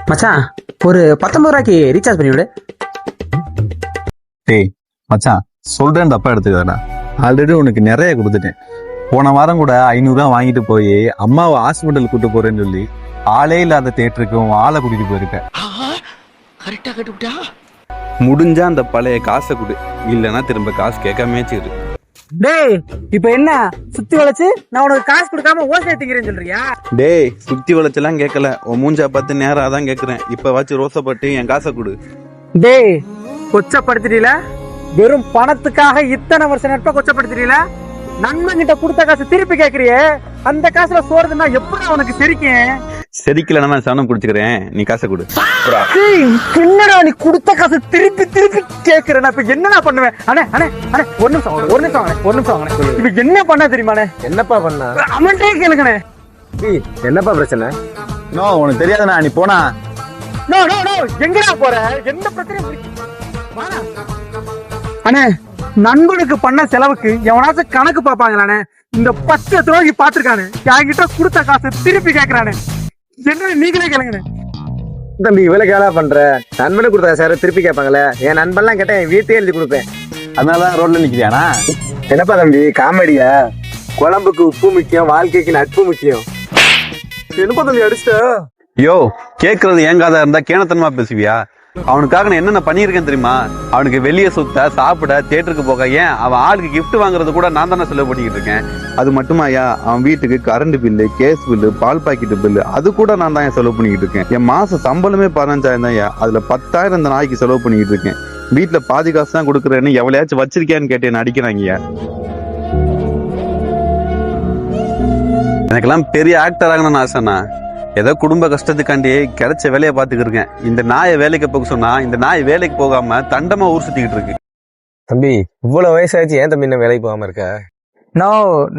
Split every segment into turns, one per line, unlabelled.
மச்சான் ஒரு 19 ரூபாய்க்கு ரீசார்ஜ் பண்ணி விடு.
டேய் மச்சான், சொல்றேன் தப்பா எடுத்துக்காதடா. ஆல்ரெடி உனக்கு நிறைய கொடுத்துட்டேன். போன வாரம் கூட 500 ரூபா வாங்கிட்டு போய் அம்மாவை ஹாஸ்பிட்டல் கூட்டு போறேன்னு சொல்லி ஆளே இல்லாத தியேட்டருக்கு ஆளை கூட்டிட்டு போயிருக்க. முடிஞ்சா அந்த பழைய காசை கொடு, இல்லைன்னா திரும்ப காசு கேட்காமே இரு.
டேய் இப்ப என்ன சுத்தி வளைச்சு நான் உனக்கு காசு கொடுக்காம ஓசை எடுத்துக்கிறேன்னு சொல்றியா?
டேய் சுத்தி வளைச்செல்லாம் கேட்கல, உன் மூஞ்சா பார்த்து நேரா தான் கேட்கறேன். இப்ப வச்சு ரோசப்பட்டு என் காசை கொடு.
டேய் கொச்சப்படுத்திட்டீல, வெறும் பணத்துக்காக இத்தனை வருஷம் நட்பை கொச்சப்படுத்திட்டீல. நண்பன் கிட்ட கொடுத்த காசு திருப்பி கேக்குறியே, அந்த காசுல சோறுதுன்னா எப்படி உனக்கு தெரிக்கும்?
செரிக்கலன்னா நான் சனம் குடிச்சுக்கிறேன், நீ காசை கொடு.
என்னடா நீ கொடுத்த காசு திருப்பி திருப்பி கேக்குறேன், இப்ப என்னடா பண்ணுவேன்? அண்ணே அண்ணே அண்ணே ஒரு நிமிஷம் இப்ப என்ன பண்ண தெரியுமாண்ணே?
என்னப்பா பண்ணா?
அவன்கிட்டே கேளுங்கண்ணே.
என்னப்பா பிரச்சனை?
நோ உனக்கு தெரியாதுண்ணா, நீ போனா.
நோ நோ நோ எங்கடா போற? எந்த பிரச்சனையும் அண்ணே, நண்பனுக்கு பண்ண செலவுக்கு எவனாச்சும் கணக்கு பாப்பாங்களானே? இந்த 10 துரோகி பாத்துருக்கானு என்கிட்ட கொடுத்த காசு திருப்பி கேக்குறானே. என்ன நீங்களே கேளுங்கண்ணே.
தம்பி இவ்வளவு கேளா பண்ற? நண்பனு கொடுத்த சார் திருப்பி கேட்பாங்களே. என் நண்பன்லாம் கேட்டா என் வீட்டையே எழுதி கொடுப்பேன்.
அதனாலதான் ரோட்ல நிக்கிறியானா?
என்னப்பா தம்பி காமெடியா? குழம்புக்கு உப்பு முக்கியம், வாழ்க்கைக்கு நட்பு முக்கியம். என்னப்பா தம்பி அடிச்சிட்ட?
யோ கேக்குறது ஏங்காதா இருந்தா கேனத்தனமா பேசுவியா? அவனுக்காக நான் என்னென்ன பண்ணியிருக்கேன் தெரியுமா? அவனுக்கு வெளியே சுத்த, சாப்பிட, தியேட்டருக்கு போக, ஏன் அவன் ஆளுக்கு கிஃப்ட் வாங்குறது கூட நான் தானே செலவு பண்ணிக்கிட்டு இருக்கேன். அது மட்டுமாயா, அவன் வீட்டுக்கு கரண்ட் பில்லு, கேஸ் பில்லு, பால் பாக்கெட்டு பில்லு, அது கூட நான் தான் செலவு பண்ணிக்கிட்டு இருக்கேன். என் மாச சம்பளமே 15,000 தான். அதுல 10,000 இந்த நாய்க்கு செலவு பண்ணிக்கிட்டு இருக்கேன். வீட்டுல பாதி காசு தான் கொடுக்குறேன்னு எவ்வளையாச்சும் வச்சிருக்கியான்னு கேட்டேன், அடிக்கிறாங்கய்யா. எனக்கெல்லாம் பெரிய ஆக்டர் ஆகணும்னு ஆசைண்ணா. ஏதோ குடும்ப கஷ்டத்துக்காண்டி கிடைச்ச வேலையை பார்த்துக்கிட்டு இருக்கேன். இந்த நாயை வேலைக்கு போக சொன்னா இந்த நாய் வேலைக்கு போகாம தண்டமா ஊர் சுத்திக்கிட்டு இருக்கு.
தம்பி இவ்வளவு வயசாச்சு, ஏன் தம்பி இன்னும் வேலைக்கு போகாம இருக்க?
நோ,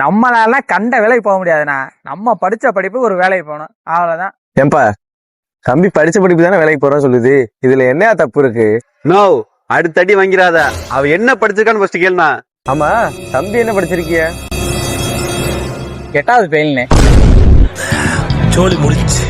நம்மளால கண்ட வேலைக்கு போக முடியாதுண்ணா. நம்ம படிச்ச படிப்பு ஒரு வேலைக்கு போகணும், அவ்வளவுதான்.
ஏன்பா தம்பி படிச்ச படிப்பு தானே வேலைக்கு போறோம்னு சொல்லுது, இதுல என்ன தப்பு இருக்கு?
நோ, அடுத்தடி வாங்கிறாத. அவ என்ன படிச்சிருக்கான்னு ஃபர்ஸ்ட் கேளுண்ணா.
ஆமா தம்பி என்ன படிச்சிருக்கிய?
8வது ஃபெயில்னே.
சோலி முடிச்சு.